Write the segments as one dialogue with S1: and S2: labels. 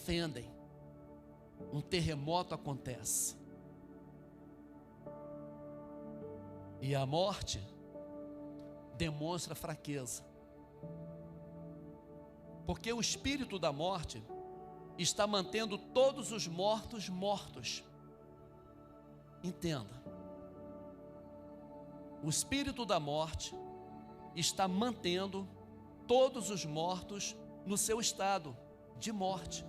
S1: ofendem, um terremoto acontece. E a morte demonstra fraqueza. Porque o espírito da morte está mantendo todos os mortos mortos. Entenda. O espírito da morte está mantendo todos os mortos no seu estado de morte.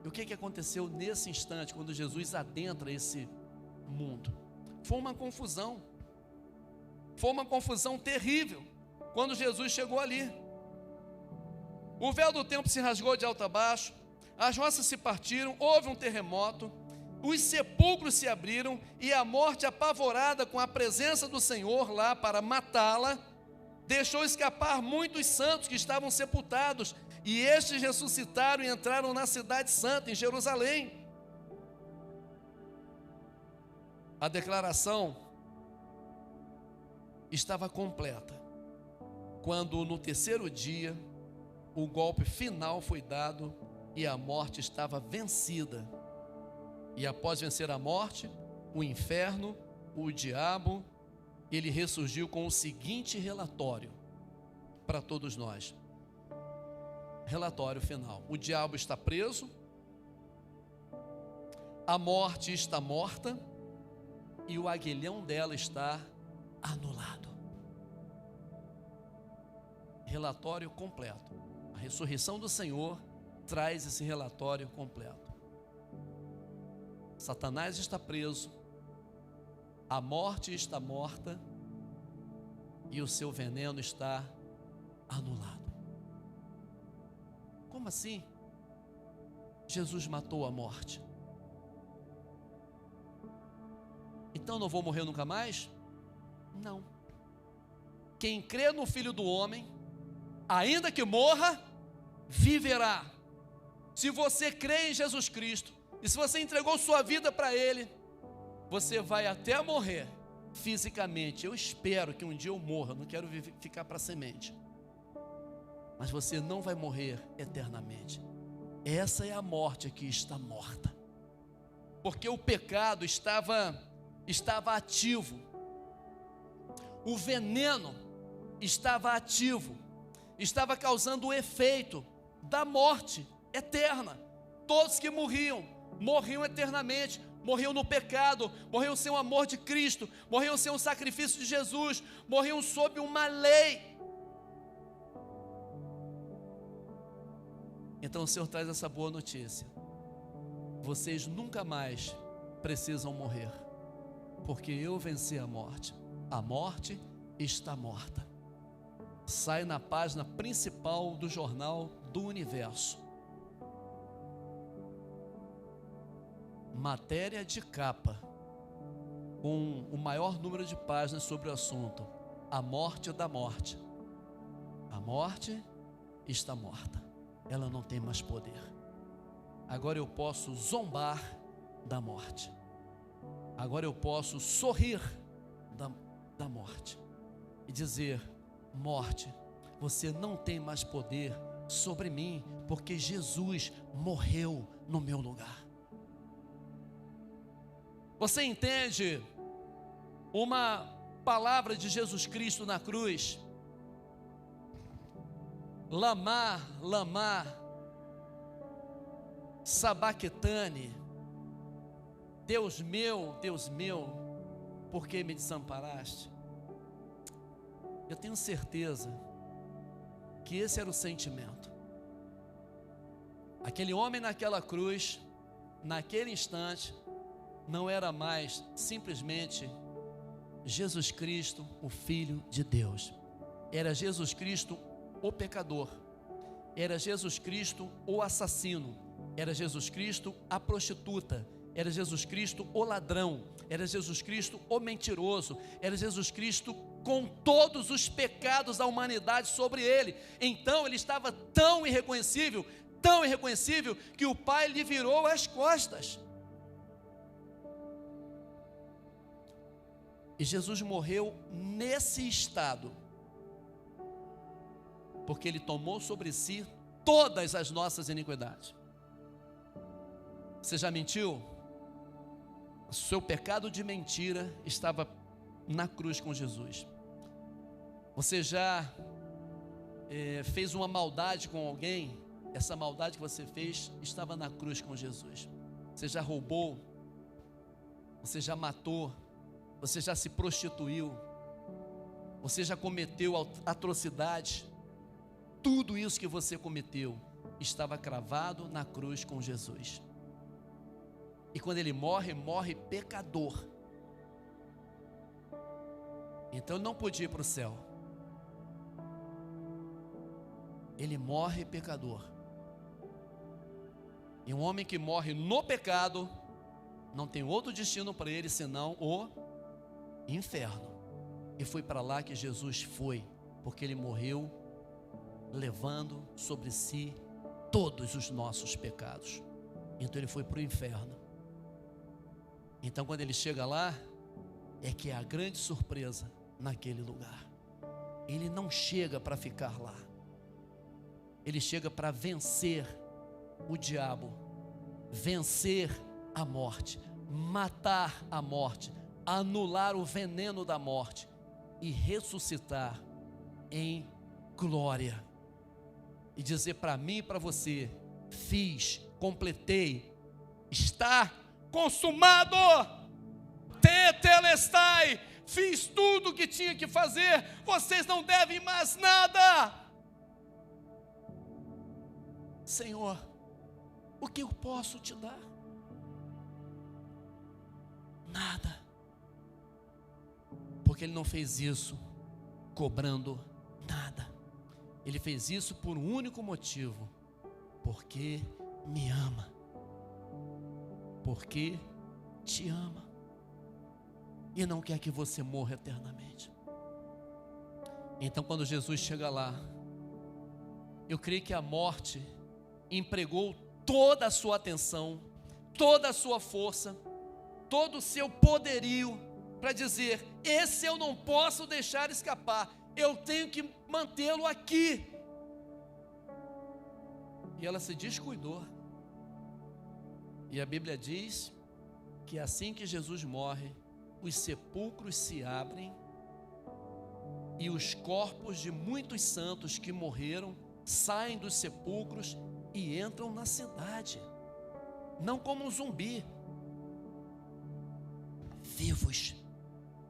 S1: E o que aconteceu nesse instante, quando Jesus adentra esse mundo? Foi uma confusão. Foi uma confusão terrível quando Jesus chegou ali. O véu do templo se rasgou de alto a baixo, as rochas se partiram, houve um terremoto, os sepulcros se abriram e a morte, apavorada com a presença do Senhor lá para matá-la, deixou escapar muitos santos que estavam sepultados, e estes ressuscitaram e entraram na cidade santa, em Jerusalém. A declaração estava completa quando no terceiro dia o golpe final foi dado e a morte estava vencida. E após vencer a morte, o inferno, o diabo, ele ressurgiu com o seguinte relatório para todos nós. Relatório final: o diabo está preso, a morte está morta e o aguilhão dela está anulado. Relatório completo. A ressurreição do Senhor traz esse relatório completo. Satanás está preso, a morte está morta e o seu veneno está anulado. Como assim? Jesus matou a morte. Então não vou morrer nunca mais? Não. Quem crê no Filho do Homem, ainda que morra, viverá. Se você crê em Jesus Cristo, e se você entregou sua vida para Ele, você vai até morrer fisicamente. Eu espero que um dia eu morra, não quero ficar para semente. Mas você não vai morrer eternamente. Essa é a morte que está morta. Porque o pecado estava ativo. O veneno estava ativo. Estava causando o efeito da morte eterna. Todos que morriam eternamente, morriam no pecado, morriam sem o amor de Cristo, morriam sem o sacrifício de Jesus, morriam sob uma lei. Então o Senhor traz essa boa notícia: vocês nunca mais precisam morrer, porque eu venci a morte está morta. Sai na página principal do jornal do Universo. Matéria de capa, com o maior número de páginas sobre o assunto: a morte da morte. A morte está morta, ela não tem mais poder. Agora eu posso zombar da morte, agora eu posso sorrir da morte e dizer: morte, você não tem mais poder sobre mim, porque Jesus morreu no meu lugar. Você entende uma palavra de Jesus Cristo na cruz? Lama, lama, sabachthani. Deus meu, por que me desamparaste? Eu tenho certeza que esse era o sentimento. Aquele homem naquela cruz, naquele instante, não era mais simplesmente Jesus Cristo, o Filho de Deus. Era Jesus Cristo, o pecador. Era Jesus Cristo, o assassino. Era Jesus Cristo, a prostituta. Era Jesus Cristo, o ladrão. Era Jesus Cristo, o mentiroso. Era Jesus Cristo com todos os pecados da humanidade sobre ele. Então ele estava tão irreconhecível, que o Pai lhe virou as costas. E Jesus morreu nesse estado, porque Ele tomou sobre si todas as nossas iniquidades. Você já mentiu? O seu pecado de mentira estava na cruz com Jesus. Você já fez uma maldade com alguém? Essa maldade que você fez estava na cruz com Jesus. Você já roubou? Você já matou? Você já se prostituiu? Você já cometeu atrocidade? Tudo isso que você cometeu estava cravado na cruz com Jesus. E quando ele morre, morre pecador. Então ele não podia ir para o céu. Ele morre pecador. E um homem que morre no pecado não tem outro destino para ele senão o inferno. E foi para lá que Jesus foi, porque ele morreu levando sobre si todos os nossos pecados. Então ele foi para o inferno. Então quando ele chega lá, é que é a grande surpresa naquele lugar. Ele não chega para ficar lá. Ele chega para vencer o diabo, vencer a morte, matar a morte, anular o veneno da morte e ressuscitar em glória. E dizer para mim e para você: fiz, completei, está consumado, tetelestai, fiz tudo o que tinha que fazer, vocês não devem mais nada. Senhor, o que eu posso te dar? Nada. Porque ele não fez isso cobrando nada. Ele fez isso por um único motivo: porque me ama. Porque te ama. E não quer que você morra eternamente. Então quando Jesus chega lá, eu creio que a morte empregou toda a sua atenção, toda a sua força, todo o seu poderio para dizer: esse eu não posso deixar escapar, eu tenho que mantê-lo aqui. E ela se descuidou. E a Bíblia diz que assim que Jesus morre, os sepulcros se abrem e os corpos de muitos santos que morreram saem dos sepulcros e entram na cidade, não como um zumbi, vivos,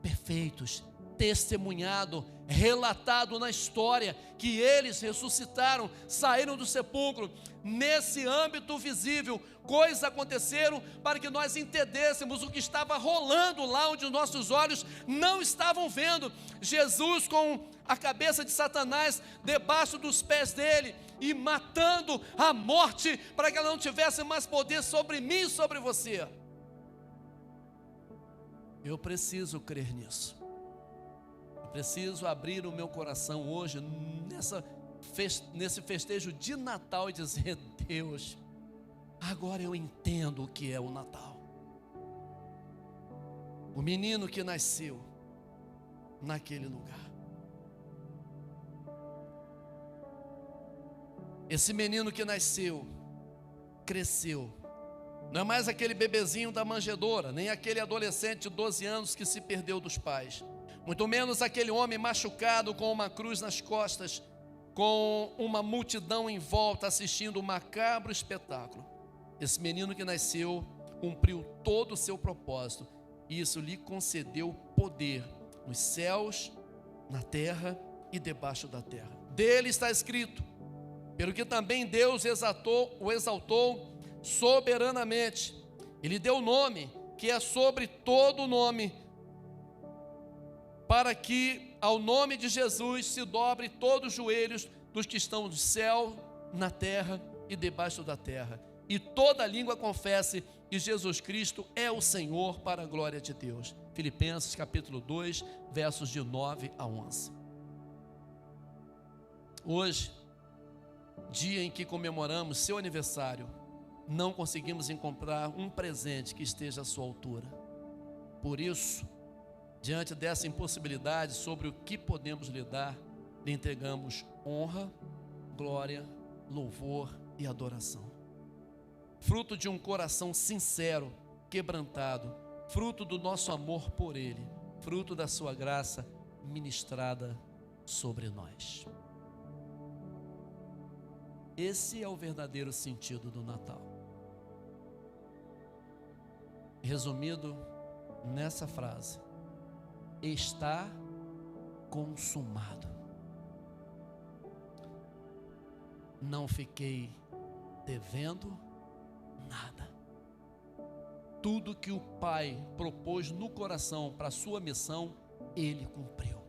S1: perfeitos, testemunhado, relatado na história que eles ressuscitaram, saíram do sepulcro. Nesse âmbito visível, coisas aconteceram para que nós entendêssemos o que estava rolando lá onde os nossos olhos não estavam vendo. Jesus com a cabeça de Satanás debaixo dos pés dele e matando a morte para que ela não tivesse mais poder sobre mim e sobre você. Eu preciso crer nisso. Eu preciso abrir o meu coração hoje nesse festejo de Natal e dizer: Deus, agora eu entendo o que é o Natal. O menino que nasceu naquele lugar. Esse menino que nasceu, cresceu. Não é mais aquele bebezinho da manjedoura, nem aquele adolescente de 12 anos que se perdeu dos pais. Muito menos aquele homem machucado com uma cruz nas costas, com uma multidão em volta assistindo um macabro espetáculo. Esse menino que nasceu cumpriu todo o seu propósito, e isso lhe concedeu poder nos céus, na terra e debaixo da terra. Dele está escrito: pelo que também Deus o exaltou soberanamente, Ele deu o nome que é sobre todo nome, para que ao nome de Jesus se dobre todos os joelhos dos que estão no céu, na terra e debaixo da terra, e toda língua confesse que Jesus Cristo é o Senhor, para a glória de Deus. Filipenses capítulo 2, versos de 9 a 11. Hoje, dia em que comemoramos seu aniversário, não conseguimos encontrar um presente que esteja à sua altura. Por isso, diante dessa impossibilidade sobre o que podemos lhe dar, lhe entregamos honra, glória, louvor e adoração. Fruto de um coração sincero, quebrantado, fruto do nosso amor por Ele, fruto da sua graça ministrada sobre nós. Esse é o verdadeiro sentido do Natal. Resumido nessa frase: está consumado. Não fiquei devendo nada. Tudo que o Pai propôs no coração para a sua missão, Ele cumpriu.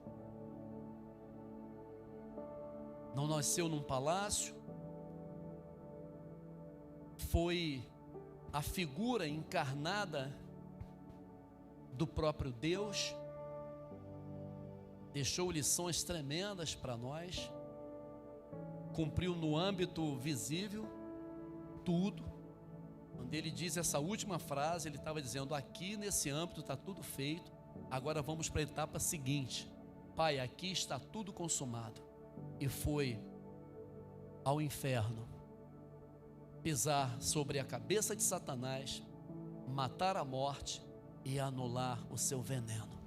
S1: Não nasceu num palácio, foi a figura encarnada do próprio Deus, deixou lições tremendas para nós, cumpriu no âmbito visível tudo. Quando ele diz essa última frase, ele estava dizendo: aqui nesse âmbito está tudo feito, agora vamos para a etapa seguinte. Pai, aqui está tudo consumado. E foi ao inferno, pisar sobre a cabeça de Satanás, matar a morte e anular o seu veneno.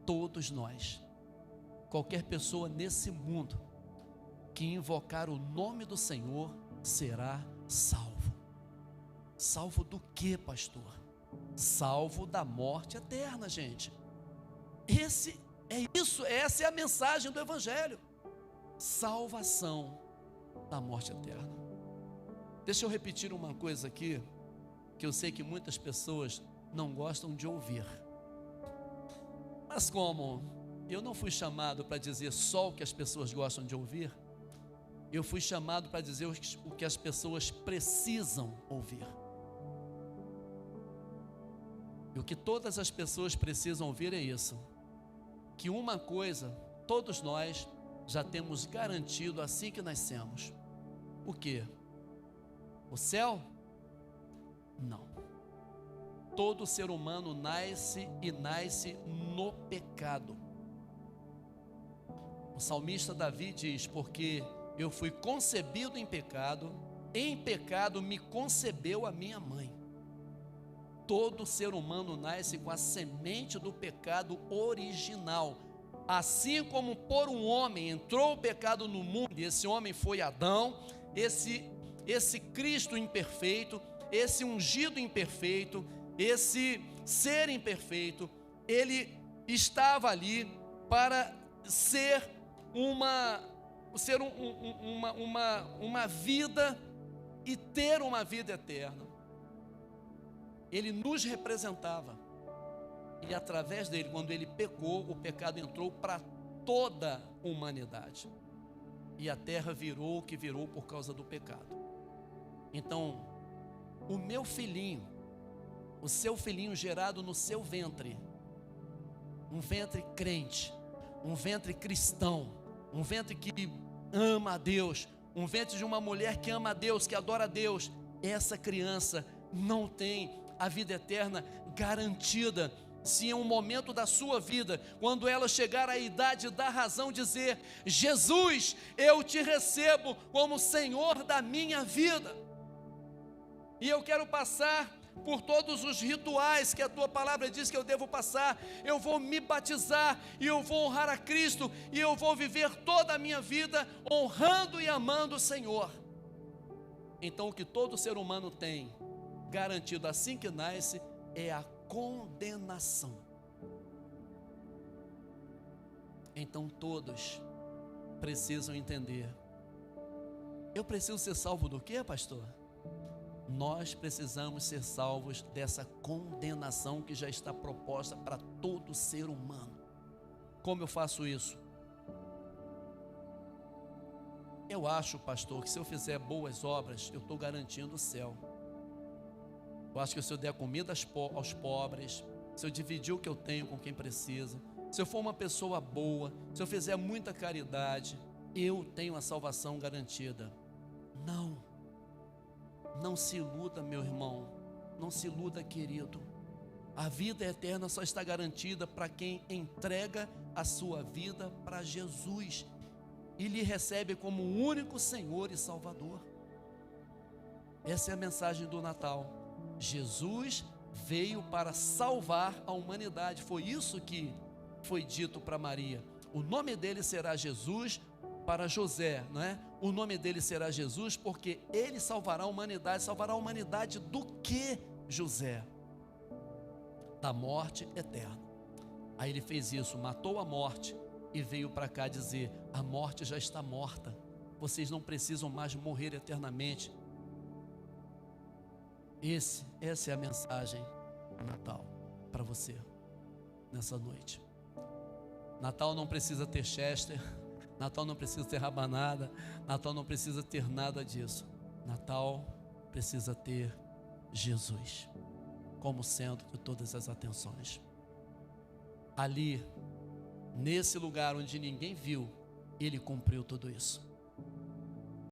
S1: Todos nós, qualquer pessoa nesse mundo que invocar o nome do Senhor será salvo. Salvo do que, pastor? Salvo da morte eterna, gente. Essa é a mensagem do Evangelho. Salvação da morte eterna. Deixa eu repetir uma coisa aqui, que eu sei que muitas pessoas não gostam de ouvir. Mas como eu não fui chamado para dizer só o que as pessoas gostam de ouvir, eu fui chamado para dizer o que as pessoas precisam ouvir. E o que todas as pessoas precisam ouvir é isso: que uma coisa, todos nós já temos garantido assim que nascemos. O quê? O céu? Não. Todo ser humano nasce e nasce no pecado. O salmista Davi diz: porque eu fui concebido em pecado me concebeu a minha mãe. Todo ser humano nasce com a semente do pecado original. Assim como por um homem entrou o pecado no mundo, e esse homem foi Adão, esse Cristo imperfeito, esse ungido imperfeito, esse ser imperfeito, ele estava ali para ser uma vida e ter uma vida eterna. Ele nos representava. E através dele, quando ele pecou, o pecado entrou para toda a humanidade. E a terra virou o que virou por causa do pecado. Então, o meu filhinho, o seu filhinho gerado no seu ventre, um ventre crente, um ventre cristão, um ventre que ama a Deus, um ventre de uma mulher que ama a Deus, que adora a Deus, essa criança não tem a vida eterna garantida. Se em um momento da sua vida, quando ela chegar à idade da razão, dizer: Jesus, eu te recebo como Senhor da minha vida, e eu quero passar por todos os rituais que a tua palavra diz que eu devo passar, eu vou me batizar, e eu vou honrar a Cristo, e eu vou viver toda a minha vida honrando e amando o Senhor. Então o que todo ser humano tem garantido assim que nasce é a condenação. Então todos precisam entender: eu preciso ser salvo do quê, pastor? Nós precisamos ser salvos dessa condenação que já está proposta para todo ser humano. Como eu faço isso? Eu acho, pastor, que se eu fizer boas obras, eu estou garantindo o céu. Eu acho que se eu der comida aos pobres, se eu dividir o que eu tenho com quem precisa, se eu for uma pessoa boa, se eu fizer muita caridade, eu tenho a salvação garantida. Não se iluda, meu irmão, não se iluda, querido. A vida eterna só está garantida para quem entrega a sua vida para Jesus. e lhe recebe como o único Senhor e Salvador. Essa é a mensagem do Natal. Jesus veio para salvar a humanidade. Foi isso que foi dito para Maria. O nome dele será Jesus. Para José, não é? O nome dele será Jesus, porque ele salvará a humanidade. Salvará a humanidade do que, José? Da morte eterna. Aí ele fez isso, matou a morte e veio para cá dizer: a morte já está morta, vocês não precisam mais morrer eternamente. Essa é a mensagem do Natal para você nessa noite. Natal não precisa ter Chester, Natal não precisa ter rabanada, Natal não precisa ter nada disso. Natal precisa ter Jesus como centro de todas as atenções. Ali, nesse lugar onde ninguém viu, ele cumpriu tudo isso.